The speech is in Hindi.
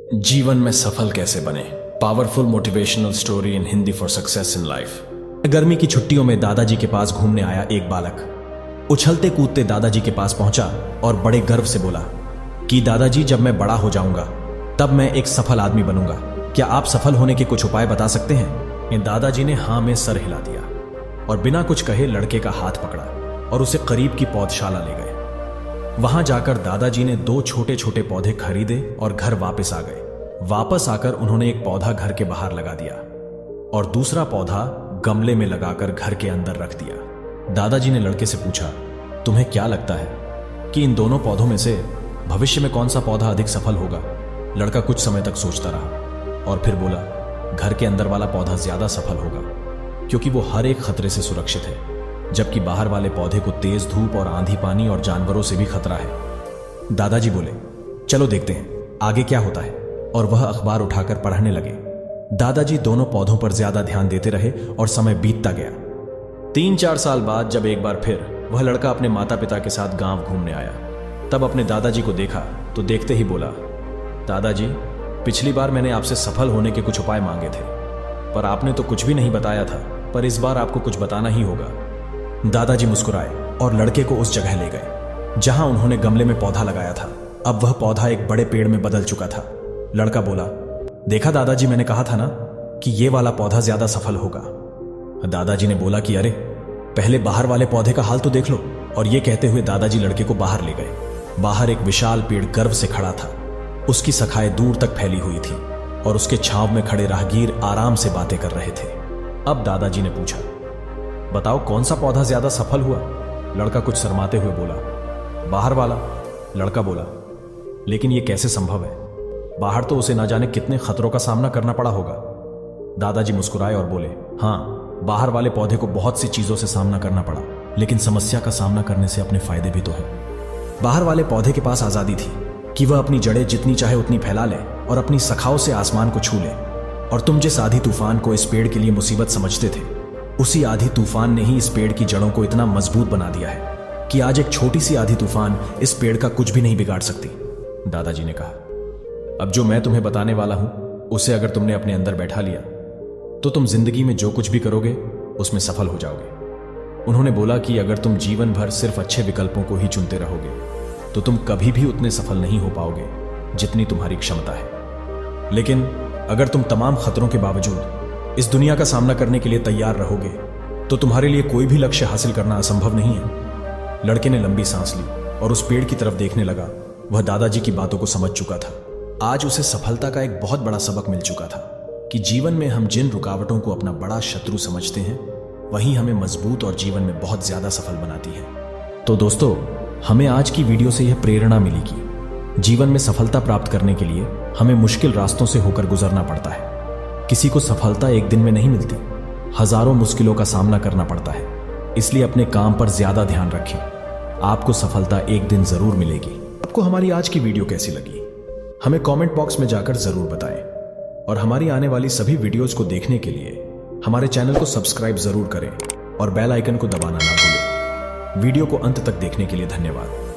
जीवन में सफल कैसे बने, powerful motivational story in Hindi for success in life. गर्मी की छुट्टियों में दादाजी के पास घूमने आया एक बालक उछलते कूदते दादाजी के पास पहुंचा और बड़े गर्व से बोला कि दादाजी, जब मैं बड़ा हो जाऊंगा तब मैं एक सफल आदमी बनूंगा। क्या आप सफल होने के कुछ उपाय बता सकते हैं? दादाजी ने हां में सर हिला दिया और बिना कुछ कहे लड़के का हाथ पकड़ा और उसे करीब की पौधशाला ले गए। वहां जाकर दादाजी ने 2 छोटे छोटे पौधे खरीदे और घर वापस आ गए। वापस आकर उन्होंने एक पौधा घर के बाहर लगा दिया और दूसरा पौधा गमले में लगाकर घर के अंदर रख दिया। दादाजी ने लड़के से पूछा, तुम्हें क्या लगता है कि इन दोनों पौधों में से भविष्य में कौन सा पौधा अधिक सफल होगा? लड़का कुछ समय तक सोचता रहा और फिर बोला, घर के अंदर वाला पौधा ज्यादा सफल होगा क्योंकि वो हर एक खतरे से सुरक्षित है, जबकि बाहर वाले पौधे को तेज धूप और आंधी पानी और जानवरों से भी खतरा है। दादाजी बोले, चलो देखते हैं आगे क्या होता है, और वह अखबार उठाकर पढ़ने लगे। दादाजी दोनों पौधों पर ज्यादा ध्यान देते रहे और समय बीतता गया। 3-4 साल बाद जब एक बार फिर वह लड़का अपने माता पिता के साथ गांव घूमने आया, तब अपने दादाजी को देखा तो देखते ही बोला, दादाजी, पिछली बार मैंने आपसे सफल होने के कुछ उपाय मांगे थे, पर आपने तो कुछ भी नहीं बताया था, पर इस बार आपको कुछ बताना ही होगा। दादाजी मुस्कुराए और लड़के को उस जगह ले गए जहां उन्होंने गमले में पौधा लगाया था। अब वह पौधा एक बड़े पेड़ में बदल चुका था। लड़का बोला, देखा दादाजी, मैंने कहा था ना कि ये वाला पौधा ज्यादा सफल होगा। दादाजी ने बोला कि अरे, पहले बाहर वाले पौधे का हाल तो देख लो। और ये कहते हुए दादाजी लड़के को बाहर ले गए। बाहर एक विशाल पेड़ गर्व से खड़ा था। उसकी शाखाएं दूर तक फैली हुई थी और उसके छांव में खड़े राहगीर आराम से बातें कर रहे थे। अब दादाजी ने पूछा, बताओ कौन सा पौधा ज्यादा सफल हुआ? लड़का कुछ शर्माते हुए बोला, बाहर वाला। लड़का बोला, लेकिन यह कैसे संभव है? बाहर तो उसे ना जाने कितने खतरों का सामना करना पड़ा होगा। दादाजी मुस्कुराए और बोले, हां, बाहर वाले पौधे को बहुत सी चीजों से सामना करना पड़ा, लेकिन समस्या का सामना करने से अपने फायदे भी तो है। बाहर वाले पौधे के पास आजादी थी कि वह अपनी जड़ें जितनी चाहे उतनी फैला ले और अपनी शाखाओं से आसमान को छू ले। और तुम जिस आधी तूफान को इस पेड़ के लिए मुसीबत समझते थे, उसी आधी तूफान ने ही इस पेड़ की जड़ों को इतना मजबूत बना दिया है कि आज एक छोटी सी आधी तूफान इस पेड़ का कुछ भी नहीं बिगाड़ सकती। दादाजी ने कहा, अब जो मैं तुम्हें बताने वाला हूं, उसे अगर तुमने अपने अंदर बैठा लिया तो तुम जिंदगी में जो कुछ भी करोगे उसमें सफल हो जाओगे। उन्होंने बोला कि अगर तुम जीवन भर सिर्फ अच्छे विकल्पों को ही चुनते रहोगे तो तुम कभी भी उतने सफल नहीं हो पाओगे जितनी तुम्हारी क्षमता है। लेकिन अगर तुम तमाम खतरों के बावजूद इस दुनिया का सामना करने के लिए तैयार रहोगे तो तुम्हारे लिए कोई भी लक्ष्य हासिल करना असंभव नहीं है। लड़के ने लंबी सांस ली और उस पेड़ की तरफ देखने लगा। वह दादाजी की बातों को समझ चुका था। आज उसे सफलता का एक बहुत बड़ा सबक मिल चुका था कि जीवन में हम जिन रुकावटों को अपना बड़ा शत्रु समझते हैं, वही हमें मजबूत और जीवन में बहुत ज्यादा सफल बनाती है। तो दोस्तों, हमें आज की वीडियो से यह प्रेरणा मिली कि जीवन में सफलता प्राप्त करने के लिए हमें मुश्किल रास्तों से होकर गुजरना पड़ता है। किसी को सफलता एक दिन में नहीं मिलती, हजारों मुश्किलों का सामना करना पड़ता है। इसलिए अपने काम पर ज्यादा ध्यान रखें, आपको सफलता एक दिन जरूर मिलेगी। आपको हमारी आज की वीडियो कैसी लगी हमें कमेंट बॉक्स में जाकर जरूर बताएं, और हमारी आने वाली सभी वीडियोस को देखने के लिए हमारे चैनल को सब्सक्राइब जरूर करें और बेल आइकन को दबाना ना भूलें। वीडियो को अंत तक देखने के लिए धन्यवाद।